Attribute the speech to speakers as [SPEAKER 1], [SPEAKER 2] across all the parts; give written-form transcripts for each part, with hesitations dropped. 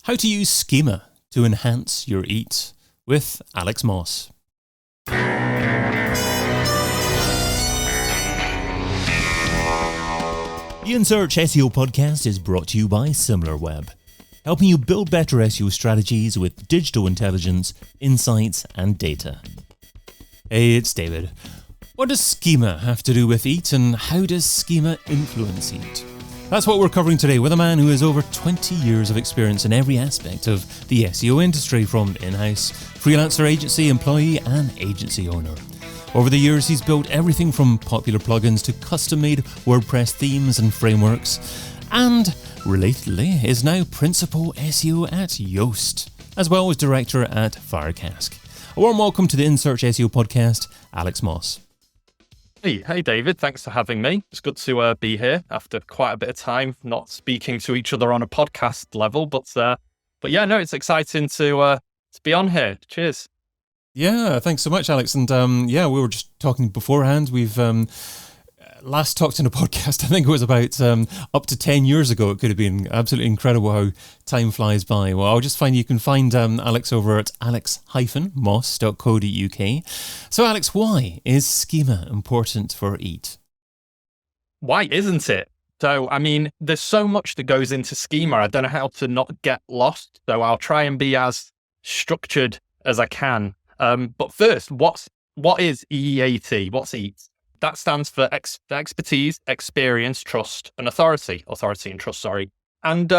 [SPEAKER 1] How to use Schema to enhance your EAT with Alex Moss. The In Search SEO podcast is brought to you by Similarweb, helping you build better SEO strategies with digital intelligence, insights, and data. Hey, it's David. What does Schema have to do with EAT, and how does Schema influence EAT? That's what we're covering today with a man who has over 20 years of experience in every aspect of the SEO industry, from in-house, freelancer agency, employee, and agency owner. Over the years, he's built everything from popular plugins to custom-made WordPress themes and frameworks, and, relatedly, is now Principal SEO at Yoast, as well as Director at Firecask. A warm welcome to the In Search SEO podcast, Alex Moss.
[SPEAKER 2] Hey David, thanks for having me. It's good to be here after quite a bit of time not speaking to each other on a podcast level, but yeah, no, it's exciting to be on here. Cheers.
[SPEAKER 1] Yeah, thanks so much, Alex. And we were just talking beforehand. We've last talked in a podcast, I think it was about up to 10 years ago. It could have been absolutely incredible how time flies by. Well, you can find Alex over at alex-moss.co.uk. So Alex, why is Schema important for EAT?
[SPEAKER 2] Why isn't it? So, I mean, there's so much that goes into Schema. I don't know how to not get lost. So I'll try and be as structured as I can. But first, what is EEAT? What's EAT? That stands for expertise, experience, trust, and authority. Authority and trust, sorry. And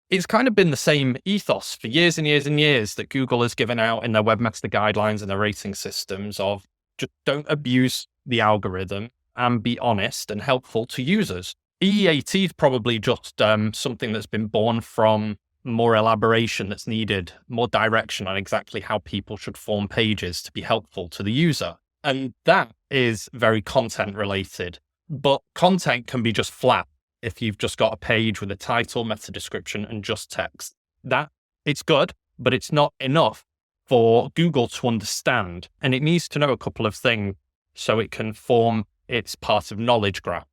[SPEAKER 2] it's kind of been the same ethos for years and years and years that Google has given out in their webmaster guidelines and their rating systems of just don't abuse the algorithm and be honest and helpful to users. EEAT is probably just something that's been born from more elaboration that's needed, more direction on exactly how people should form pages to be helpful to the user. And that is very content related, but content can be just flat if you've just got a page with a title, meta description, and just text. That it's good, but it's not enough for Google to understand. And it needs to know a couple of things so it can form its part of knowledge graph.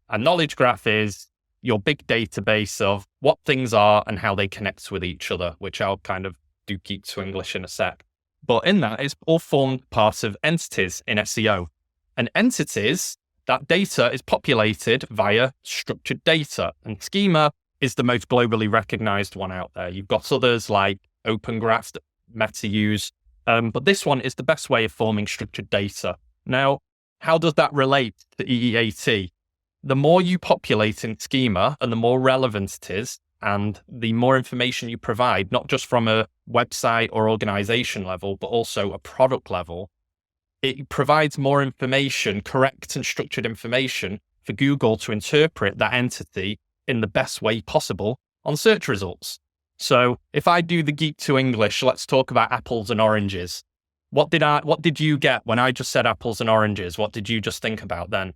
[SPEAKER 2] A knowledge graph is your big database of what things are and how they connect with each other, which I'll kind of do keep to English in a sec. But in that, it's all formed part of entities in SEO. And entities, that data is populated via structured data. And Schema is the most globally recognized one out there. You've got others like Open Graph that Meta use. But this one is the best way of forming structured data. Now, how does that relate to EEAT? The more you populate in Schema and the more relevant it is, and the more information you provide, not just from a website or organization level, but also a product level, it provides more information, correct and structured information for Google to interpret that entity in the best way possible on search results. So if I do the geek to English, let's talk about apples and oranges. What did you get when I just said apples and oranges? What did you just think about then?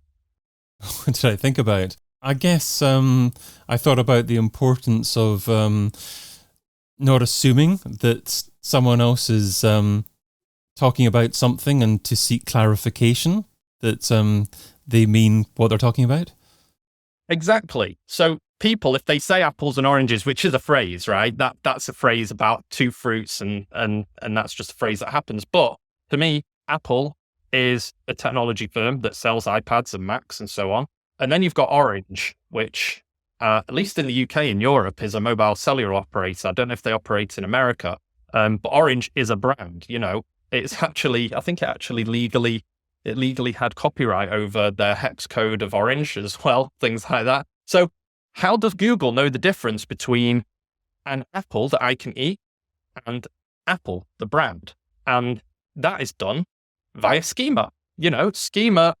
[SPEAKER 1] What did I think about? I guess I thought about the importance of not assuming that someone else is talking about something and to seek clarification that they mean what they're talking about.
[SPEAKER 2] Exactly. So people, if they say apples and oranges, which is a phrase, right? That's a phrase about two fruits and that's just a phrase that happens. But to me, Apple is a technology firm that sells iPads and Macs and so on. And then you've got Orange, which, at least in the UK and Europe, is a mobile cellular operator. I don't know if they operate in America, but Orange is a brand. You know, it's actually, I think it legally had copyright over their hex code of Orange as well, things like that. So how does Google know the difference between an apple that I can eat and Apple, the brand? And that is done via Schema. You know, Schema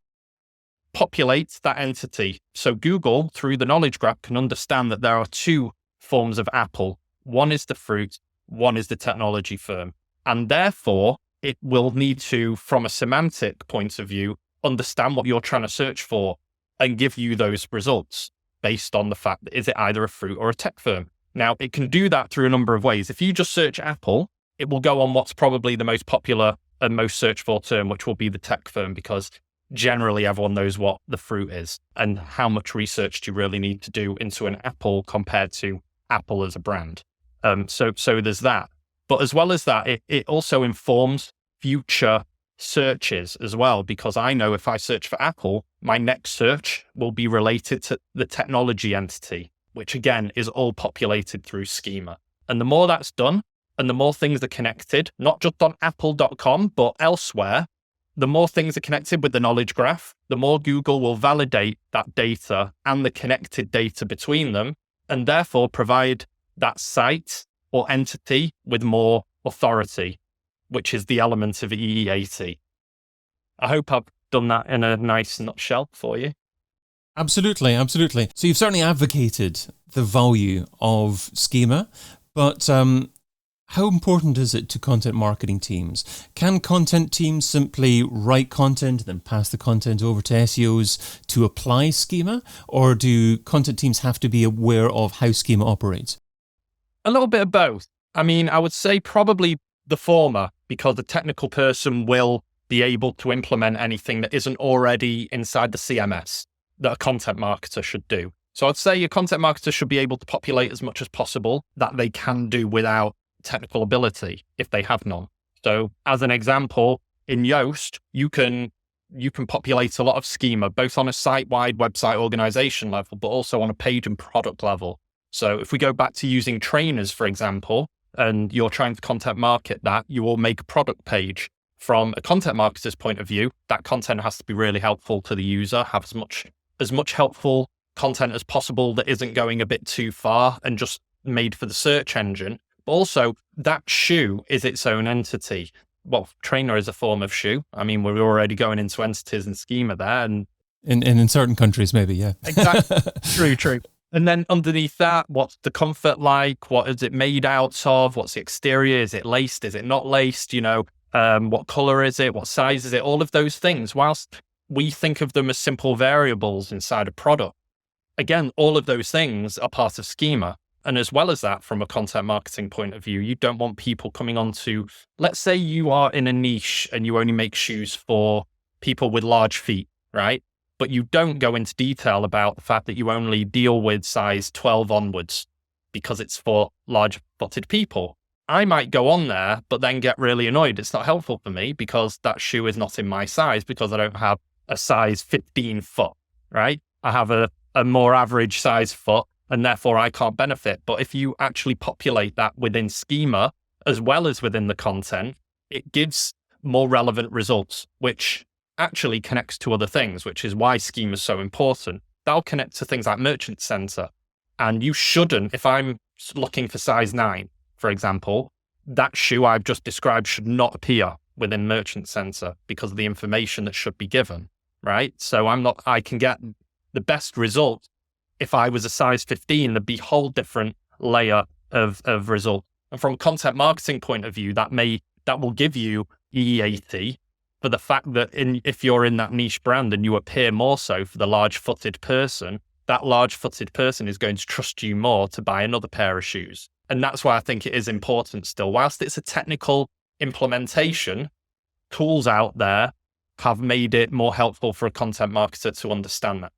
[SPEAKER 2] populates that entity. So Google, through the knowledge graph, can understand that there are two forms of apple. One is the fruit, one is the technology firm. And therefore, it will need to, from a semantic point of view, understand what you're trying to search for and give you those results based on the fact that is it either a fruit or a tech firm. Now, it can do that through a number of ways. If you just search Apple, it will go on what's probably the most popular and most searched for term, which will be the tech firm, because generally everyone knows what the fruit is and how much research do you really need to do into an apple compared to Apple as a brand. So there's that. But as well as that, it also informs future searches as well, because I know if I search for Apple, my next search will be related to the technology entity, which again is all populated through Schema. And the more that's done, and the more things are connected, not just on apple.com, but elsewhere, the more things are connected with the knowledge graph, the more Google will validate that data and the connected data between them, and therefore provide that site or entity with more authority, which is the element of EEAT. I hope I've done that in a nice nutshell for you.
[SPEAKER 1] Absolutely, absolutely. So you've certainly advocated the value of Schema, but how important is it to content marketing teams? Can content teams simply write content, then pass the content over to SEOs to apply Schema? Or do content teams have to be aware of how Schema operates?
[SPEAKER 2] A little bit of both. I mean, I would say probably the former, because the technical person will be able to implement anything that isn't already inside the CMS that a content marketer should do. So I'd say a content marketer should be able to populate as much as possible that they can do without technical ability if they have none. So as an example, in Yoast, you can populate a lot of Schema, both on a site-wide website organization level, but also on a page and product level. So if we go back to using trainers, for example, and you're trying to content market that, you will make a product page. From a content marketer's point of view, that content has to be really helpful to the user, have as much helpful content as possible that isn't going a bit too far and just made for the search engine. But also, that shoe is its own entity. Well, trainer is a form of shoe. I mean, we're already going into entities and Schema there. And
[SPEAKER 1] in certain countries, maybe, yeah.
[SPEAKER 2] Exactly. True. And then underneath that, what's the comfort like? What is it made out of? What's the exterior? Is it laced? Is it not laced? What color is it? What size is it? All of those things, whilst we think of them as simple variables inside a product, again, all of those things are part of Schema. And as well as that, from a content marketing point of view, you don't want people coming on to, let's say you are in a niche and you only make shoes for people with large feet, right? But you don't go into detail about the fact that you only deal with size 12 onwards because it's for large-footed people. I might go on there, but then get really annoyed. It's not helpful for me because that shoe is not in my size because I don't have a size 15 foot, right? I have a more average size foot, and therefore I can't benefit. But if you actually populate that within Schema, as well as within the content, it gives more relevant results, which actually connects to other things, which is why Schema is so important. That'll connect to things like Merchant Center. And you shouldn't, if I'm looking for size 9, for example, that shoe I've just described should not appear within Merchant Center because of the information that should be given, right? So I can get the best result. If I was a size 15, there'd be a whole different layer of result. And from a content marketing point of view, that will give you EEAT for the fact that if you're in that niche brand and you appear more so for the large-footed person, that large-footed person is going to trust you more to buy another pair of shoes. And that's why I think it is important still. Whilst it's a technical implementation, tools out there have made it more helpful for a content marketer to understand that.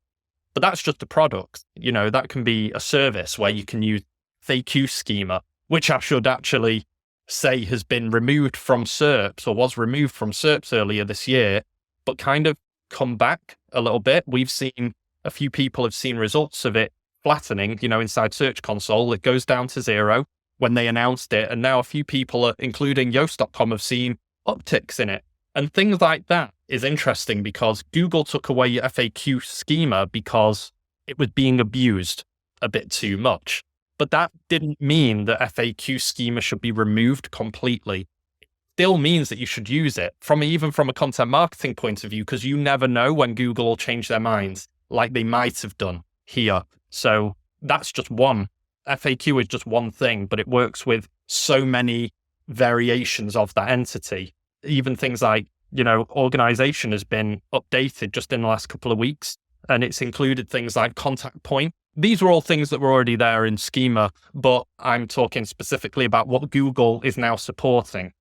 [SPEAKER 2] But that's just a product. That can be a service where you can use FAQ Schema, which I should actually say has been removed from SERPs or was removed from SERPs earlier this year, but kind of come back a little bit. We've seen a few people have seen results of it flattening, inside Search Console. It goes down to 0 when they announced it. And now a few people, including Yoast.com, have seen upticks in it. And things like that is interesting because Google took away FAQ Schema because it was being abused a bit too much. But that didn't mean that FAQ Schema should be removed completely. It still means that you should use it, even from a content marketing point of view, because you never know when Google will change their minds, like they might have done here. So that's just one. FAQ is just one thing, but it works with so many variations of that entity. Even things like, organization has been updated just in the last couple of weeks, and it's included things like contact point. These were all things that were already there in Schema, but I'm talking specifically about what Google is now supporting.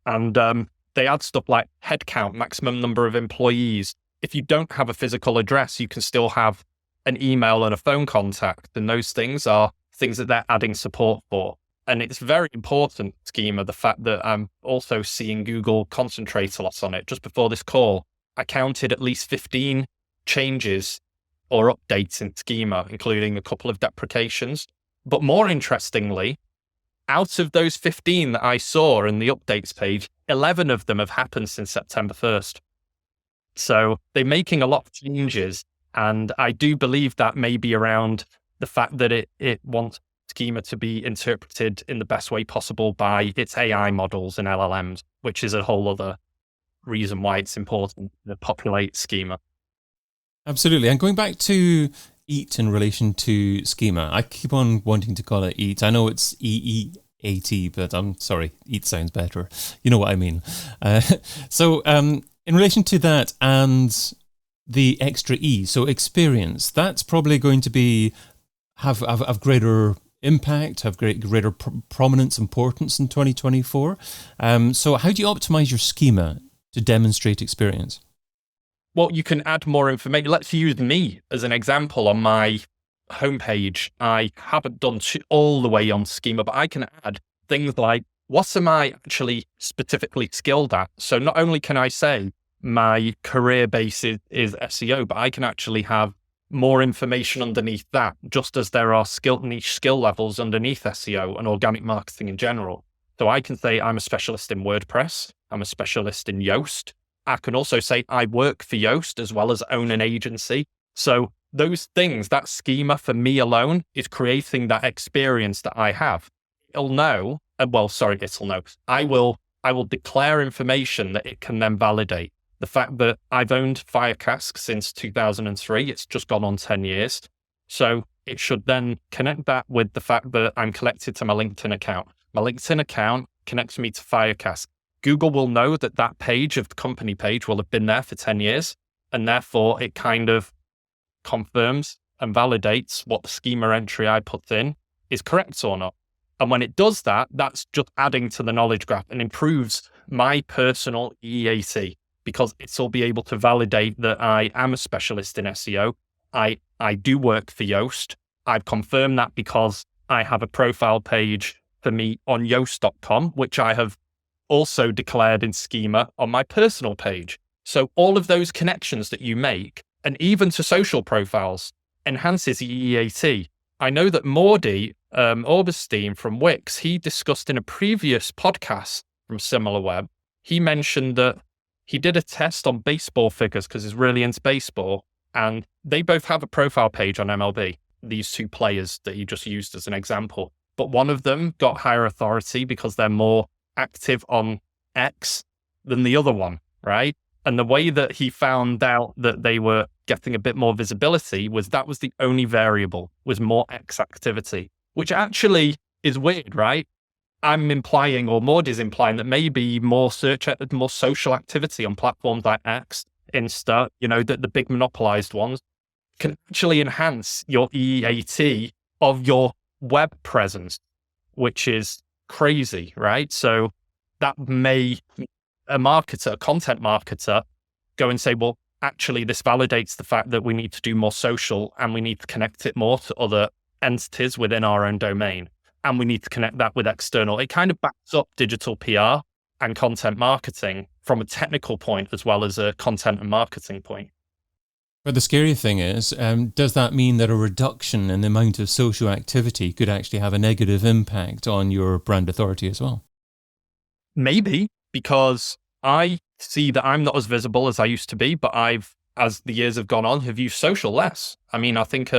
[SPEAKER 2] And they add stuff like headcount, maximum number of employees. If you don't have a physical address, you can still have an email and a phone contact. And those things are things that they're adding support for. And it's very important, Schema, the fact that I'm also seeing Google concentrate a lot on it. Just before this call, I counted at least 15 changes or updates in Schema, including a couple of deprecations. But more interestingly, out of those 15 that I saw in the updates page, 11 of them have happened since September 1st. So they're making a lot of changes. And I do believe that may be around the fact that it wants Schema to be interpreted in the best way possible by its AI models and LLMs, which is a whole other reason why it's important to populate Schema.
[SPEAKER 1] Absolutely. And going back to EAT in relation to Schema, I keep on wanting to call it EAT. I know it's EEAT, but I'm sorry, EAT sounds better. You know what I mean. So in relation to that and the extra E, so experience, that's probably going to be have greater impact, have greater prominence, importance in 2024. So how do you optimize your Schema to demonstrate experience?
[SPEAKER 2] Well, you can add more information. Let's use me as an example on my homepage. I haven't done all the way on Schema, but I can add things like, what am I actually specifically skilled at? So not only can I say my career base is SEO, but I can actually have more information underneath that, just as there are niche skill levels underneath SEO and organic marketing in general. So I can say I'm a specialist in WordPress. I'm a specialist in Yoast. I can also say I work for Yoast as well as own an agency. So those things, that Schema for me alone is creating that experience that I have. It'll know. I will declare information that it can then validate. The fact that I've owned Firecask since 2003, it's just gone on 10 years. So it should then connect that with the fact that I'm connected to my LinkedIn account. My LinkedIn account connects me to Firecask. Google will know that that page of the company page will have been there for 10 years. And therefore it kind of confirms and validates what the Schema entry I put in is correct or not. And when it does that, that's just adding to the knowledge graph and improves my personal EEAT, because it'll be able to validate that I am a specialist in SEO. I do work for Yoast. I've confirmed that because I have a profile page for me on Yoast.com, which I have also declared in Schema on my personal page. So all of those connections that you make, and even to social profiles, enhances EEAT. I know that Mordy Oberstein from Wix, he discussed in a previous podcast from Similarweb, he mentioned that he did a test on baseball figures because he's really into baseball, and they both have a profile page on MLB, these two players that he just used as an example. But one of them got higher authority because they're more active on X than the other one, right? And the way that he found out that they were getting a bit more visibility was that was the only variable, was more X activity, which actually is weird, right? I'm implying, or Maud is implying, that maybe more social activity on platforms like X, Insta, the big monopolized ones, can actually enhance your EEAT of your web presence, which is crazy, right? So that may a content marketer, go and say, well, actually, this validates the fact that we need to do more social and we need to connect it more to other entities within our own domain. And we need to connect that with external. It kind of backs up digital PR and content marketing from a technical point as well as a content and marketing point.
[SPEAKER 1] But the scary thing is, does that mean that a reduction in the amount of social activity could actually have a negative impact on your brand authority as well?
[SPEAKER 2] Maybe, because I see that I'm not as visible as I used to be, but as the years have gone on, have used social less. I mean, I think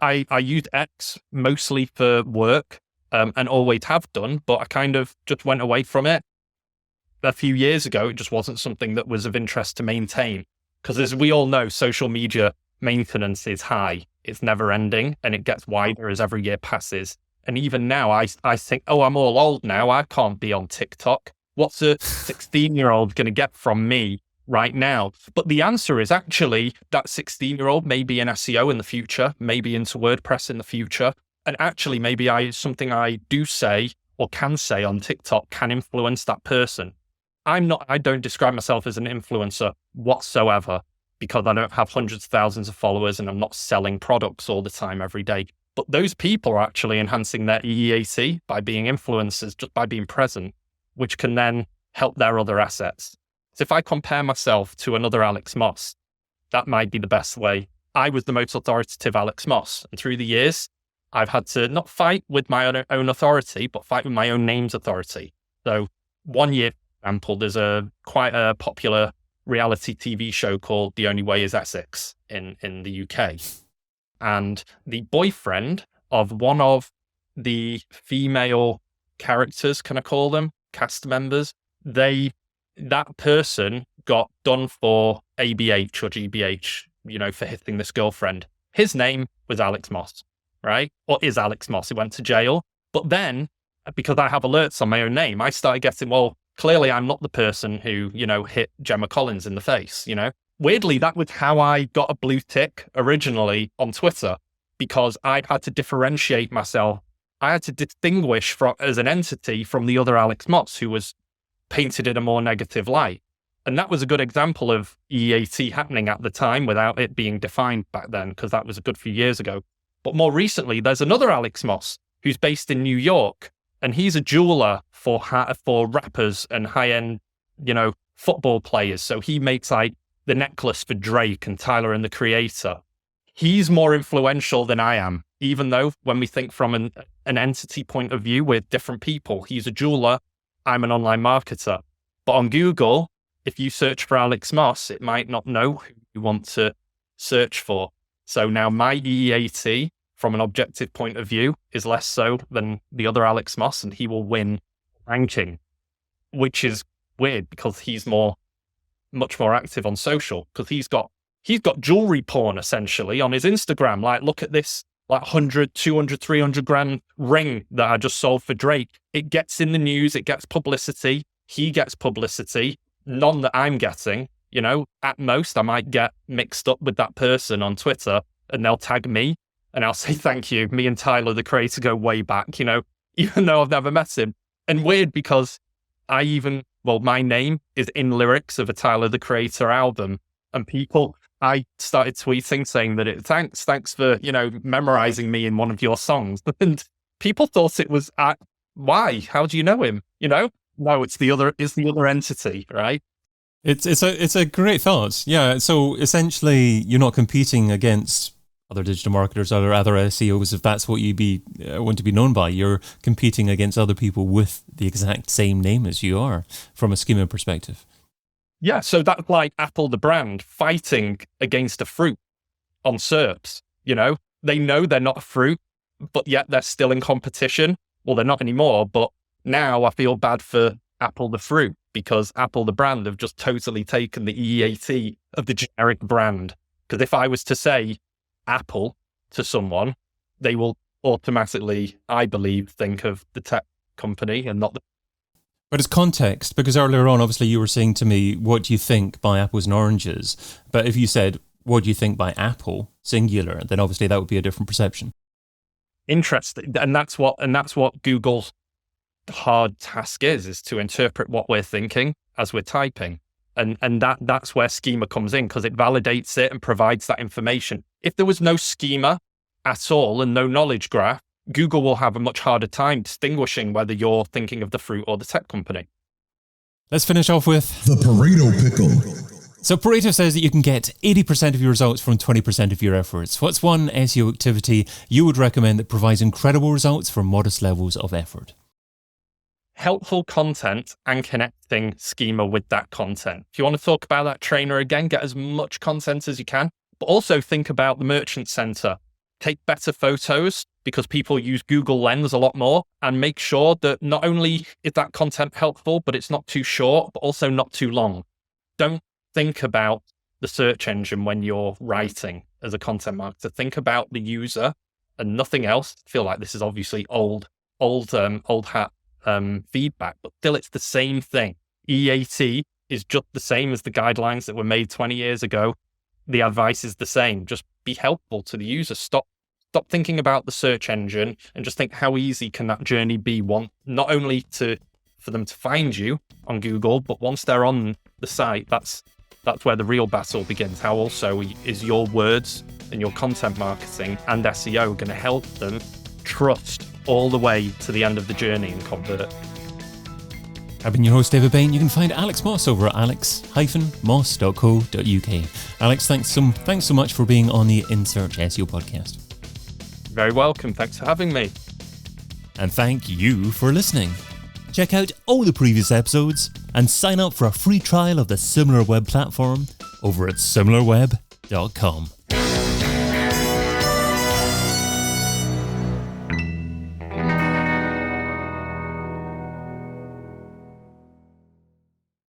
[SPEAKER 2] I used X mostly for work and always have done, but I kind of just went away from it a few years ago. It just wasn't something that was of interest to maintain. Because as we all know, social media maintenance is high. It's never ending and it gets wider as every year passes. And even now, I think, I'm all old now. I can't be on TikTok. What's a 16-year-old going to get from me right now? But the answer is actually that 16-year-old may be in SEO in the future, maybe into WordPress in the future. And actually, maybe something I do say or can say on TikTok can influence that person. I don't describe myself as an influencer whatsoever because I don't have hundreds of thousands of followers and I'm not selling products all the time every day. But those people are actually enhancing their EEAT by being influencers, just by being present, which can then help their other assets. So if I compare myself to another Alex Moss, that might be the best way. I was the most authoritative Alex Moss. And through the years, I've had to not fight with my own authority, but fight with my own name's authority. So 1 year, for example, there's quite a popular reality TV show called The Only Way is Essex in the UK. And the boyfriend of one of the female characters, can I call them, cast members, that person got done for ABH or GBH, for hitting this girlfriend. His name was Alex Moss, right? Or is Alex Moss. He went to jail. But then, because I have alerts on my own name, I started getting, well, clearly I'm not the person who, hit Gemma Collins in the face, Weirdly, that was how I got a blue tick originally on Twitter, because I had to differentiate myself. I had to distinguish as an entity from the other Alex Moss, who was painted in a more negative light. And that was a good example of EEAT happening at the time without it being defined back then, because that was a good few years ago. But more recently, there's another Alex Moss who's based in New York, and he's a jeweler for rappers and high-end, football players. So he makes the necklace for Drake and Tyler and the Creator. He's more influential than I am, even though when we think from an entity point of view, we're different people. He's a jeweler, I'm an online marketer. But on Google, if you search for Alex Moss, it might not know who you want to search for. So now my EEAT, from an objective point of view, is less so than the other Alex Moss, and he will win ranking, which is weird because he's much more active on social, because he's got jewelry porn essentially on his Instagram. Like, look at this, 100, 200, 300 grand ring that I just sold for Drake. It gets in the news, it gets publicity. He gets publicity, none that I'm getting. At most I might get mixed up with that person on Twitter and they'll tag me and I'll say, thank you. Me and Tyler, the Creator, go way back, even though I've never met him. And weird because my name is in lyrics of a Tyler, the Creator album. And I started tweeting saying that thanks for, memorizing me in one of your songs. And people thought it was, why? How do you know him? No, it's the other entity, right?
[SPEAKER 1] It's a great thought. Yeah. So essentially you're not competing against other digital marketers or other SEOs, if that's what you want to be known by. You're competing against other people with the exact same name as you are from a schema perspective.
[SPEAKER 2] Yeah, so that's like Apple, the brand, fighting against a fruit on SERPs. They know they're not a fruit, but yet they're still in competition. Well, they're not anymore, but now I feel bad for Apple, the fruit, because Apple, the brand, have just totally taken the EEAT of the generic brand. Because if I was to say Apple to someone, they will automatically, I believe, think of the tech company and not the...
[SPEAKER 1] But it's context, because earlier on, obviously, you were saying to me, what do you think by apples and oranges? But if you said, what do you think by Apple, singular, then obviously that would be a different perception.
[SPEAKER 2] Interesting. And that's what Google's hard task is to interpret what we're thinking as we're typing. And that's where schema comes in, because it validates it and provides that information. If there was no schema at all and no knowledge graph, Google will have a much harder time distinguishing whether you're thinking of the fruit or the tech company.
[SPEAKER 1] Let's finish off with
[SPEAKER 3] the Pareto pickle.
[SPEAKER 1] So Pareto says that you can get 80% of your results from 20% of your efforts. What's one SEO activity you would recommend that provides incredible results for modest levels of effort?
[SPEAKER 2] Helpful content and connecting schema with that content. If you want to talk about that trainer again, get as much content as you can, but also think about the merchant center. Take better photos, because people use Google Lens a lot more, and make sure that not only is that content helpful, but it's not too short, but also not too long. Don't think about the search engine when you're writing as a content marketer. Think about the user and nothing else. I feel like this is obviously old hat feedback, but still it's the same thing. EAT is just the same as the guidelines that were made 20 years ago. The advice is the same. Just be helpful to the user. Stop thinking about the search engine and just think, how easy can that journey be? Not only for them to find you on Google, but once they're on the site, that's That's where the real battle begins. How also is your words and your content marketing and SEO going to help them trust all the way to the end of the journey and convert?
[SPEAKER 1] I've been your host, David Bain. You can find Alex Moss over at alex-moss.co.uk. Alex, thanks so much for being on the In Search SEO podcast.
[SPEAKER 2] Very welcome. Thanks for having me.
[SPEAKER 1] And thank you for listening. Check out all the previous episodes and sign up for a free trial of the Similarweb platform over at similarweb.com.